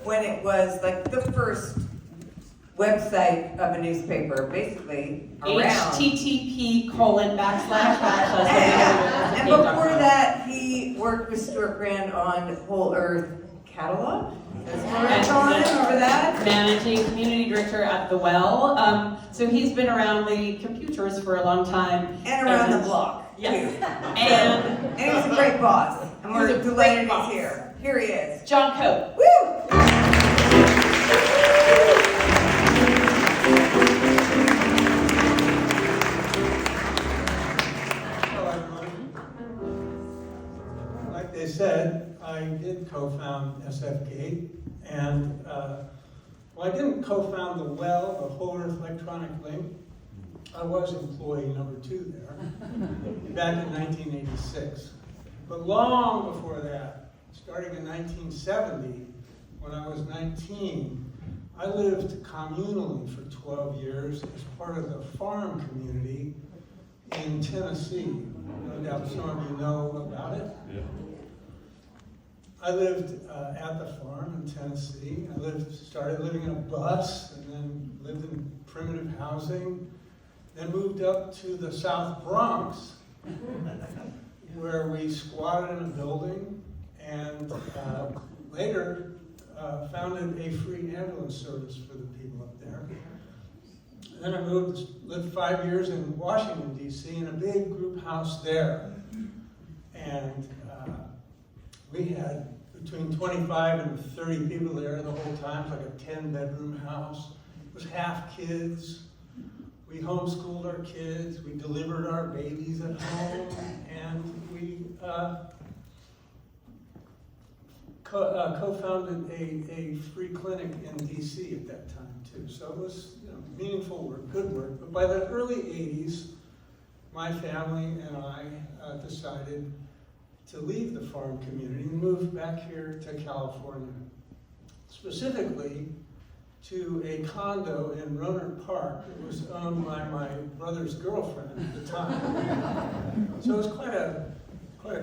when it was like the first website of a newspaper, basically around. http:// And before that, he worked with Stuart Grand on Whole Earth Catalog. That's what we're calling him, remember that? Managing community director at The Well. So he's been around the computers for a long time. And around the block. Yes. Too. And And he's a great boss. And we're He's a great delighted boss. he's here. Here he is. John Coate. Woo! Hello, everyone. Like they said, I did co-found SFGate, and well, I didn't co-found the Well, the Whole Earth Electronic Link. I was employee number 2 there, back in 1986. But long before that, starting in 1970, when I was 19, I lived communally for 12 years as part of the farm community in Tennessee. No doubt some of you know about it. Yeah. I lived at the farm in Tennessee. I started living in a bus, and then lived in primitive housing, then moved up to the South Bronx, where we squatted in a building, and later founded a free ambulance service for the people up there. And then I lived 5 years in Washington, D.C. in a big group house there. And we had between 25 and 30 people there the whole time. It was like a 10-bedroom house. It was half kids. We homeschooled our kids. We delivered our babies at home. And we co-founded a free clinic in D.C. at that time, too. So it was meaningful work, good work. But by the early 80s, my family and I decided to leave the farm community and move back here to California, specifically to a condo in Rohnert Park that was owned by my brother's girlfriend at the time. So it was quite a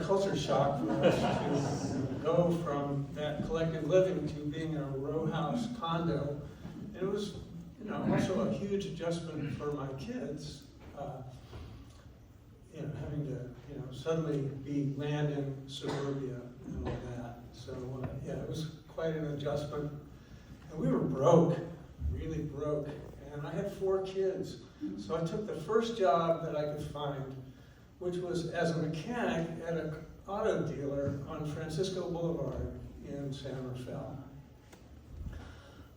culture shock for us to go from that collective living to being in a row house condo. And it was also a huge adjustment for my kids, having to suddenly be land in suburbia and all that. So yeah, it was quite an adjustment. And we were broke, really broke. And I had 4 kids. So I took the first job that I could find, which was as a mechanic at an auto dealer on Francisco Boulevard in San Rafael.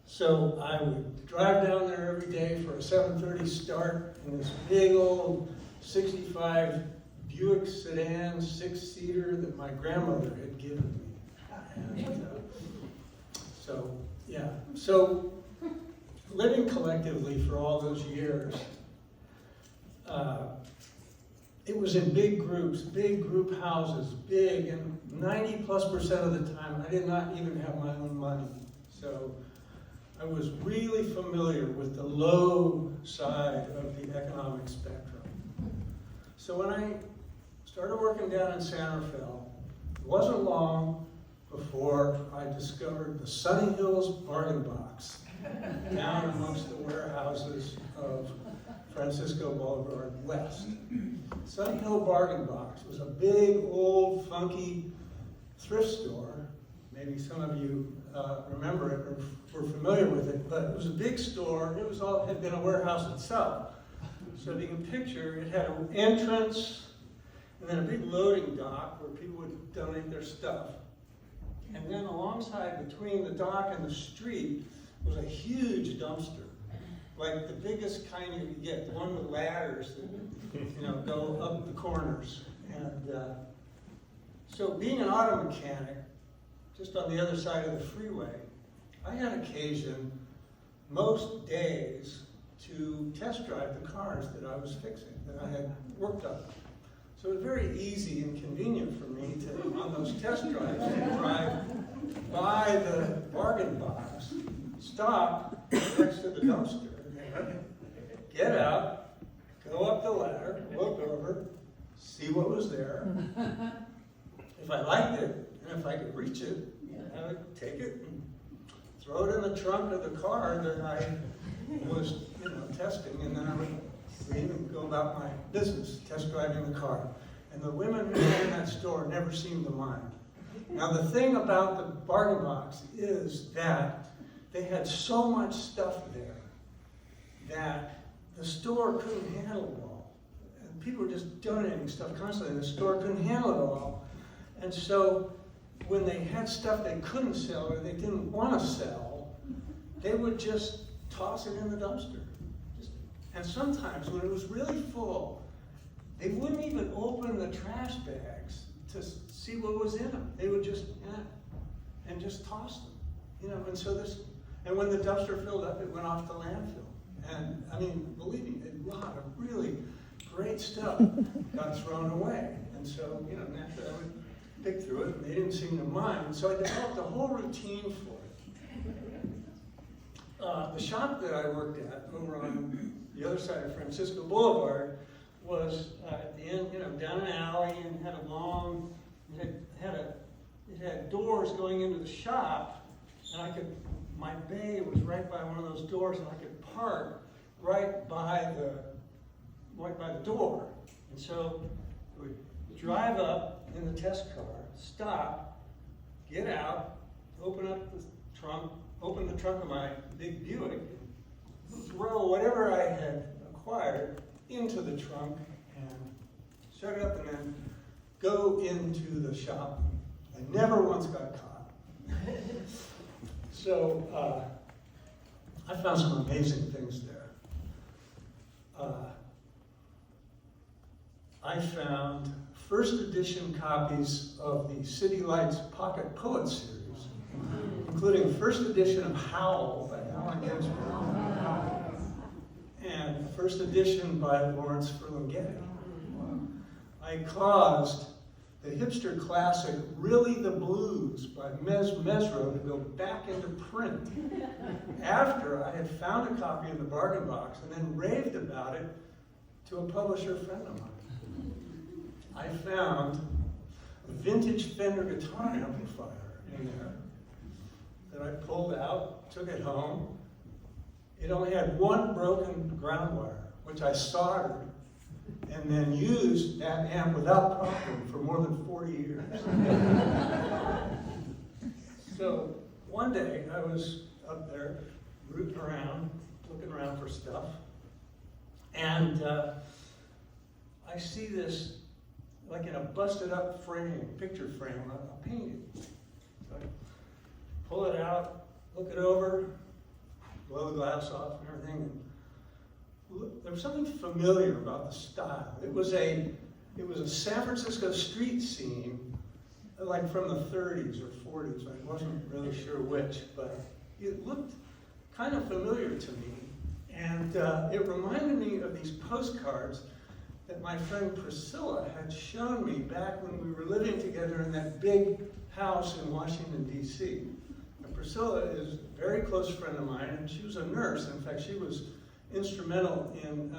So I would drive down there every day for a 7:30 start in this big old 65 Buick sedan 6-seater that my grandmother had given me. And, so living collectively for all those years, it was in big groups, big group houses, big, and 90+% of the time I did not even have my own money. So I was really familiar with the low side of the economic spectrum. So when I started working down in San Rafael, it wasn't long before I discovered the Sunny Hills Bargain Box down amongst the warehouses of Francisco Boulevard West. Sunny Hill Bargain Box was a big, old, funky thrift store. Maybe some of you remember it or were familiar with it, but it was a big store. It had been a warehouse itself. So if you can picture, it had an entrance and then a big loading dock where people would donate their stuff. And then alongside, between the dock and the street, was a huge dumpster. Like the biggest kind you could get, the one with ladders that go up the corners. And so being an auto mechanic, just on the other side of the freeway, I had occasion most days to test drive the cars that I was fixing, that I had worked on. So it was very easy and convenient for me to, on those test drives, to drive by the bargain box, stop next to the dumpster, get out, go up the ladder, look over, see what was there. If I liked it, and if I could reach it, I would take it and throw it in the trunk of the car that I was, testing, and then I would leave and go about my business, test driving the car. And the women who ran that store never seemed to mind. Now the thing about the bargain box is that they had so much stuff there that the store couldn't handle it all. And people were just donating stuff constantly, and the store couldn't handle it all. And so when they had stuff they couldn't sell or they didn't want to sell, they would just toss it in the dumpster. And sometimes when it was really full, they wouldn't even open the trash bags to see what was in them. They would just, and just toss them. And when the dumpster filled up, it went off to landfill. And I mean, believe me, a lot of really great stuff got thrown away. And so, naturally I would pick through it, and they didn't seem to mind. And so I developed a whole routine for it. The shop that I worked at over on the other side of Francisco Boulevard was at the end, down an alley, and had a long, it had doors going into the shop, and my bay was right by one of those doors, and I could park right by the door. And so we would drive up in the test car, stop, get out, open the trunk of my big Buick, throw whatever I had acquired into the trunk and shut it up, and then go into the shop. I never once got caught. So I found some amazing things there. I found first edition copies of the City Lights Pocket Poet series, including first edition of Howl by Allen Ginsberg, and first edition by Lawrence Ferlinghetti. I caused the hipster classic Really the Blues by Mesro to go back into print after I had found a copy in the bargain box and then raved about it to a publisher friend of mine. I found a vintage Fender guitar amplifier in there that I pulled out, took it home. It only had one broken ground wire, which I soldered, and then used that amp without problem for more than 40 years. So one day I was up there rooting around, looking around for stuff, and I see this, like in a busted up frame, picture frame, a painting. So I pull it out, look it over, blow the glass off and everything. And there was something familiar about the style. It was a San Francisco street scene, like from the 30s or 40s. I wasn't really sure which, but it looked kind of familiar to me. And it reminded me of these postcards that my friend Priscilla had shown me back when we were living together in that big house in Washington, D.C. And Priscilla is a very close friend of mine, and she was a nurse. In fact, she was instrumental in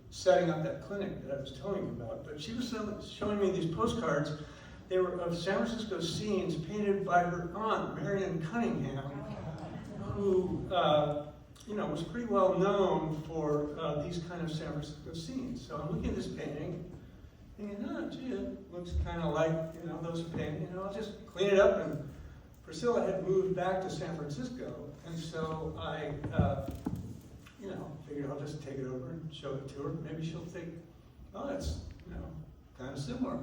setting up that clinic that I was telling you about. But she was showing me these postcards. They were of San Francisco scenes painted by her aunt, Marion Cunningham, who was pretty well known for these kind of San Francisco scenes. So I'm looking at this painting, thinking, gee, it looks kind of like, those paintings. I'll just clean it up. And Priscilla had moved back to San Francisco, and so I, figured I'll just take it over and show it to her. Maybe she'll think, oh, it's, kind of similar.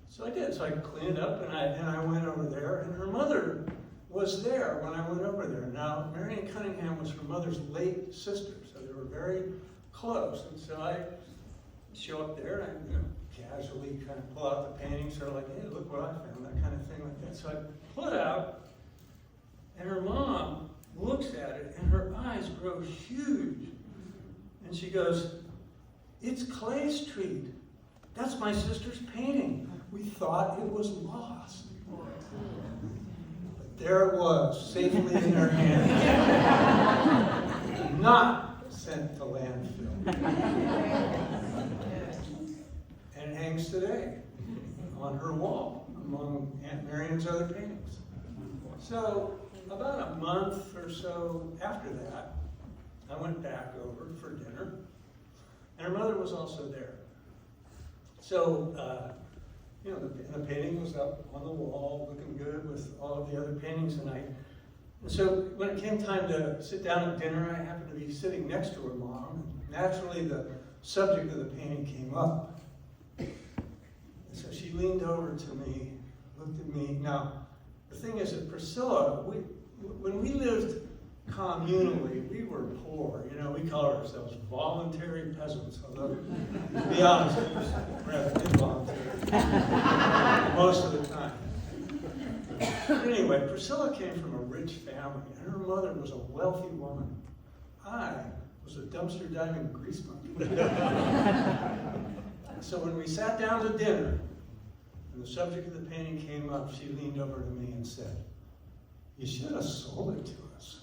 So I did. So I cleaned it up, and I went over there, and her mother was there when I went over there. Now, Marion Cunningham was her mother's late sister, so they were very close. And so I show up there, and I casually kind of pull out the painting, sort of like, hey, look what I found, that kind of thing like that. So I pull it out, and her mom looks at it, and her eyes grow huge. And she goes, it's Clay Street. That's my sister's painting. We thought it was lost. But there it was, safely in her hand. Not sent to landfill. And it hangs today on her wall among Aunt Marion's other paintings. So about a month or so after that, I went back over for dinner, and her mother was also there. So, the painting was up on the wall, looking good with all of the other paintings, and so when it came time to sit down at dinner, I happened to be sitting next to her mom, and naturally the subject of the painting came up. And so she leaned over to me, looked at me. Now, the thing is that Priscilla, when we lived communally, we were poor. We called ourselves voluntary peasants. Although, to be honest, it was rather involuntary most of the time. But anyway, Priscilla came from a rich family, and her mother was a wealthy woman. I was a dumpster diving grease monkey. So when we sat down to dinner, and the subject of the painting came up, she leaned over to me and said, "You should have sold it to us."